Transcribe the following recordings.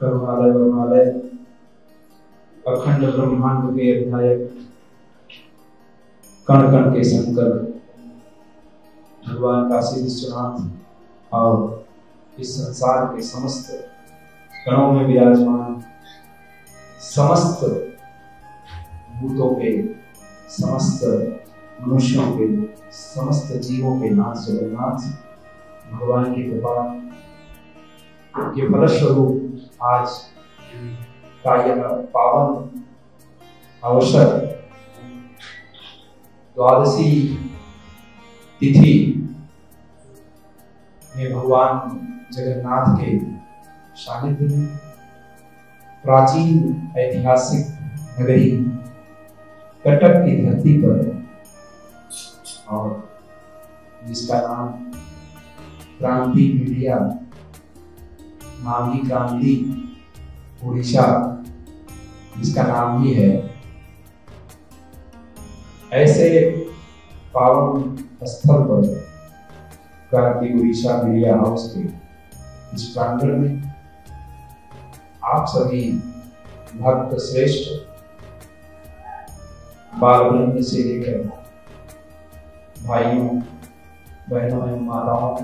करुणालय वरुणालय अखंड ब्रह्मांड के अध्यायक कण कण के शंकर भगवान काशी विश्वनाथ और इस संसार के समस्त कणों में विराजमान समस्त भूतों के, समस्त मनुष्यों के, समस्त जीवों के नाथ जगन्नाथ भगवान की कृपा के फलस्वरूप आज का यह पावन अवसर द्वादशी तिथि में भगवान जगन्नाथ के सानिध्य में प्राचीन ऐतिहासिक नगरी कटक की धरती पर और जिसका नाम क्रांति मीडिया नाम ही क्रांति उड़ीसा जिसका नाम ही है, ऐसे पावन स्थल पर क्रांति उड़ीसा मीडिया हाउस के इस प्रांगण में आप सभी भक्त श्रेष्ठ बाल वृंद से लेकर भाइयों बहनों एवं माताओं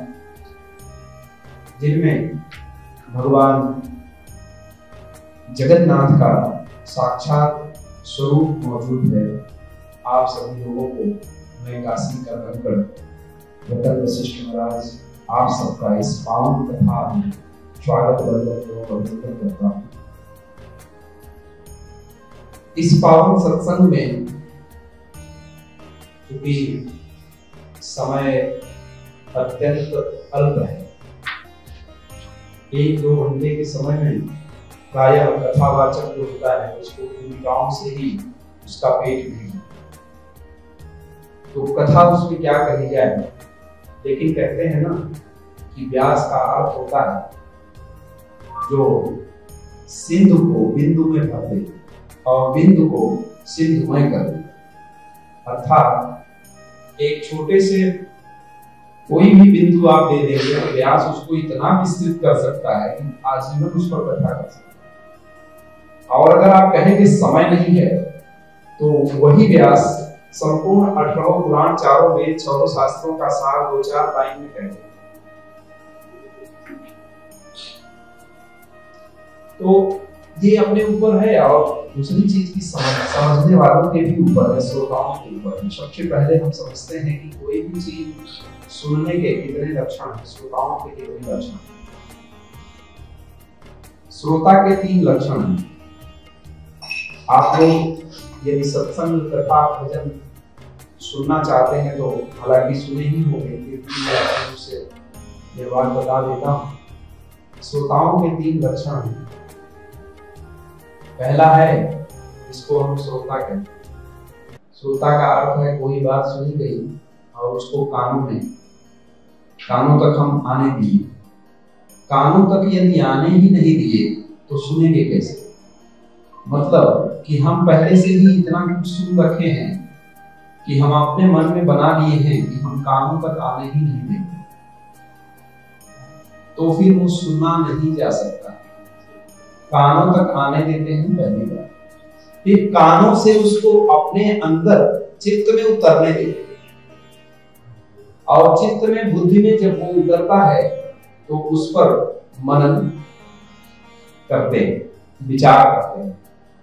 जिनमें भगवान जगन्नाथ का साक्षात स्वरूप मौजूद है, आप सभी लोगों को मैं काशी का धनगढ़ रतन वशिष्ठ महाराज आप सबका इस पावन कथा में स्वागत वंदन करता हूँ। इस पावन सत्संग में क्योंकि समय अत्यंत अल्प है, 1-2 घंटे के समय में प्रायः कथावाचक जो होता है उसको भूमिकाओं से ही उसका पेट भरेगा, तो कथा उसमें क्या कही जाए। लेकिन कहते हैं ना कि व्यास का अर्थ होता है जो सिंधु को बिंदु में भर दे और बिंदु को सिंधुमय कर दे, अर्थात एक छोटे से कोई भी बिंदु आप दे देंगे तो व्यास उसको इतना विस्तृत कर सकता है कि आजीवन उस पर कथा कर सकता है। और अगर आप कहें कि समय नहीं है तो वही व्यास संपूर्ण 18 पुराण, 4 वेद, 6 शास्त्रों का सार 2-4 लाइन में कहते हैं। तो ये अपने ऊपर है और दूसरी चीज की समझने वालों के भी ऊपर है, श्रोताओं के ऊपर है। सबसे पहले हम समझते हैं कि कोई भी चीज सुनने के कितने लक्षण हैं, श्रोताओं के कितने लक्षण हैं। श्रोता के 3 लक्षण हैं। आप लोग यदि सत्संग कथा भजन सुनना चाहते हैं तो हालांकि सुने ही होंगे, फिर से ये बात बता देता हूँ। श्रोताओं के 3 लक्षण हैं। पहला है इसको हम श्रोता कहते हैं। श्रोता का अर्थ है कोई बात सुनी गई और उसको कानों तक हम आने दिए। कानों तक यदि आने ही नहीं दिए तो सुनेंगे कैसे? मतलब कि हम पहले से ही इतना कुछ सुन रखे हैं कि हम अपने मन में बना लिए हैं कि हम कानों तक आने ही नहीं देंगे, तो फिर वो सुनना नहीं जा सकता। कानों तक आने देते हैं पहली बार, फिर कानों से उसको अपने अंदर चित्त में उतरने देते हैं और चित्त में, बुद्धि में जब वो उतरता है तो उस पर मनन करते हैं, विचार करते हैं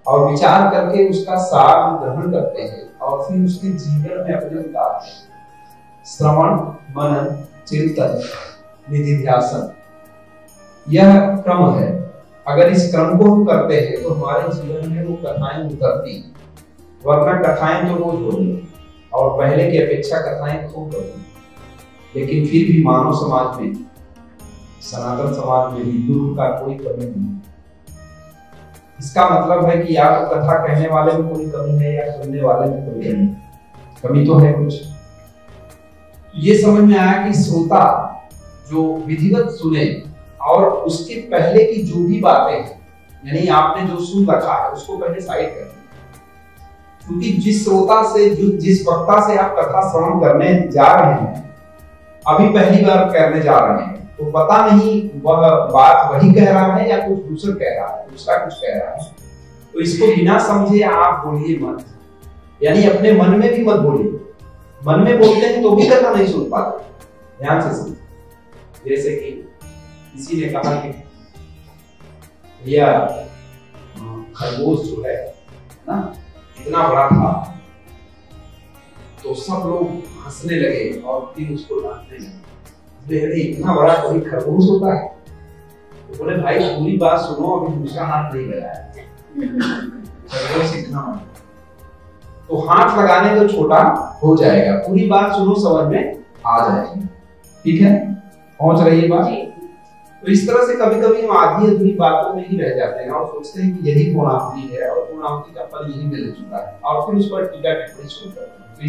और विचार करके उसका सार ग्रहण करते हैं और फिर उसके जीवन में अपने उतारते हैं। श्रवण, मनन, चिंतन, निधिध्यासन, यह क्रम है। अगर इस क्रम को हम करते हैं तो हमारे जीवन में वो कथाएं उतरती, वरना कथाएं तो रोज हो रही और पहले की अपेक्षा कथाएं खूब होती। लेकिन फिर भी मानव समाज में, सनातन समाज में भी दुर्ग का कोई कमी नहीं। इसका मतलब है कि या तो कथा कहने वाले में कोई कमी है या सुनने वाले में कोई कमी तो है कुछ। ये समझ में आया कि श्रोता जो विधिवत सुने और उसके पहले की जो भी बातें हैं, यानी आपने जो सुन रखा है उसको पहले साइड कर दें, क्योंकि जिस श्रोता से, जिस वक्ता से आप कथा श्रवण करने जा रहे हैं, अभी पहली बार करने जा रहे हैं, तो पता नहीं वह बात वही कह रहा है या कुछ दूसरा कह रहा है, दूसरा कुछ कह रहा है। तो इसको बिना समझे आप बोलिए मत, यानी अपने मन में भी मत बोलिए। मन में बोलते हैं तो भी कथा नहीं सुन पाते। ध्यान से समझिए। जैसे कि किसी ने कहा कि भैया खरगोश जो है ना इतना बड़ा था, तो सब लोग हंसने लगे और फिर उसको डांटने लगे, अरे इतना बड़ा कोई खरगोश होता है। तो बोले भाई पूरी बात सुनो, अभी दूसरा हाथ नहीं लगाया, खरगोश इतना बड़ा। तो हाथ लगाने तो छोटा हो जाएगा, पूरी बात सुनो समझ में आ जाएगी। ठीक है, पहुंच रही है बात। तो इस तरह से कभी कभी हम आधी अधूरी बातों में ही रह जाते हैं और सोचते हैं कि यही पूर्णाहुति है और पूर्णाहुति का फल यही मिल चुका है, और फिर उस पर टीका टिप्पणी शुरू करते हैं। तो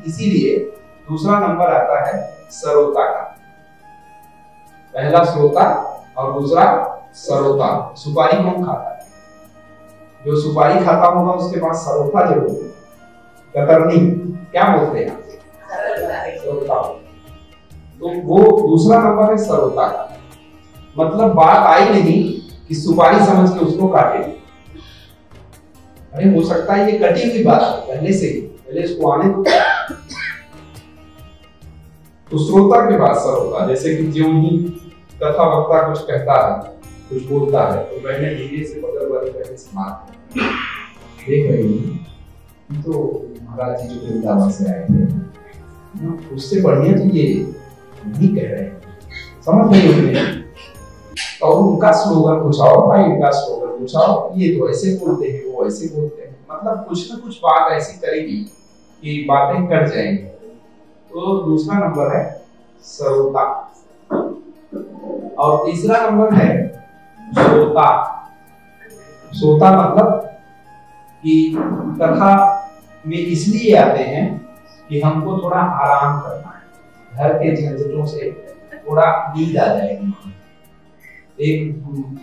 इसीलिए दूसरा नंबर आता है सरोता का। पहला श्रोता और दूसरा सरोता। सुपारी कौन खाता है? जो सुपारी खाता होगा उसके पास सरोता जरूर है, कतरनी क्या बोलते हैं सरोता। तो वो दूसरा नंबर है सरोता का। मतलब बात आई नहीं कि सुपारी समझ के उसको काटे, अरे हो सकता है ये कटी हुई बात है पहले से ही, पहले इसको आने दो। तो श्रोता के बाद सरोता, जैसे कि ज्यों ही कथा वक्ता कुछ कहता है, कुछ बोलता है, तो मैंने धीरे से बगल वाले बहन से बात देख रही हूँ, तो महाराज जी जो वृंदावन से आए थे उससे बढ़िया तो ये नहीं कह रहे हैं, समझ नहीं उन्हें। और उनका स्लोगन पूछाओ भाई, उनका स्लोगन पूछाओ, ये तो ऐसे बोलते हैं, वो ऐसे बोलते हैं, मतलब कुछ ना कुछ बात ऐसी करेगी कि बातें कट जाएंगी। तो दूसरा नंबर है सरोता और तीसरा नंबर है सोता। सोता मतलब कि कथा में इसलिए आते हैं कि हमको थोड़ा आराम करना है, घर के झंझटों से थोड़ा नींद आ जाएगी। एक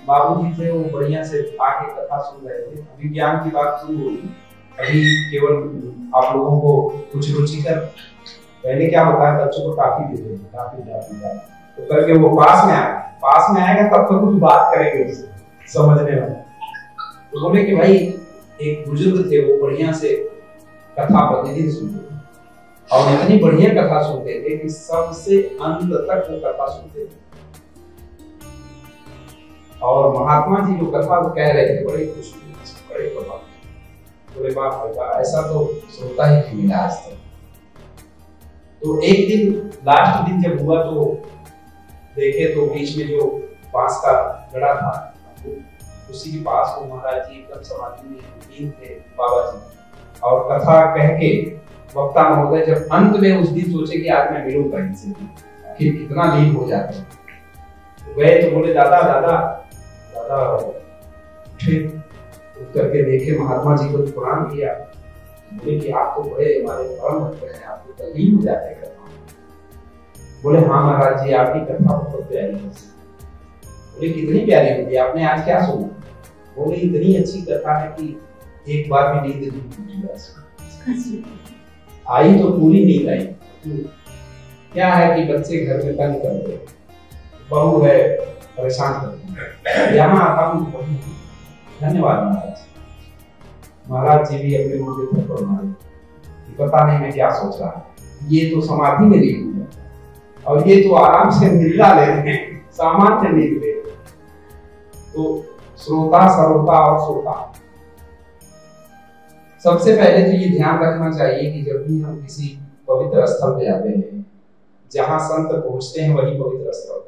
बाबू जी थे, वो बढ़िया से आके कथा सुन रहे थे, विज्ञान की बात शुरू होगी। अभी केवल आप लोगों को कुछ रुचिकर, पहले क्या होता है बच्चों को काफी देते हैं, काफी तो करके वो पास में आएगा तब तो कुछ बात करेंगे उससे समझने में। तो बोले कि भाई एक बुजुर्ग थे, वो बढ़िया से कथा प्रतिदिन सुनते थे और इतनी बढ़िया कथा सुनते थे कि सबसे अंत तक वो कथा सुनते थे। और महात्मा जी जो कथा वो कह रहे थे बड़े खुश, बड़े प्रभाव, बोले बाप बेटा ऐसा तो सोता ही नहीं मिला आज तक। तो एक दिन लास्ट दिन जब हुआ तो देखे तो बीच में जो बांस का गड़ा था, उसी के पास वो महाराज जी एकदम समाधि में लीन थे बाबा जी। और कथा कह के वक्ता महोदय जब अंत में उस दिन सोचे कि आज मैं मिलूंगा इनसे, कि कितना लीन हो जाता है। तो गए तो बोले दादा दादा दादा उठे, उठ करके देखे महात्मा जी को प्रणाम किया। बोले कि आप तो बड़े हमारे परम भक्त हैं, आप तो तल्लीन हो जाते हैं। बोले हाँ महाराज जी आपकी कथा बहुत प्यारी है। बोले कितनी प्यारी होगी, आपने आज क्या सुना? बोले इतनी अच्छी कथा है कि एक बार भी नींद नहीं टूटी, आई तो पूरी नींद आई। क्या है कि बच्चे घर में तंग करते, बहू है परेशान करती है, यहाँ आता हूँ। धन्यवाद महाराज। महाराज जी भी अपने मुझे थप्पड़ मारे, पता नहीं मैं क्या सोच रहा है, ये तो समाधि में लीन हुआ और ये तो आराम से निद्रा ले रहे हैं, सामान्य नींद ले। तो श्रोता सरोता और सोता, सबसे पहले तो ये ध्यान रखना चाहिए कि जब भी हम किसी पवित्र स्थल पे जाते हैं, जहां संत पहुंचते हैं वही पवित्र स्थल,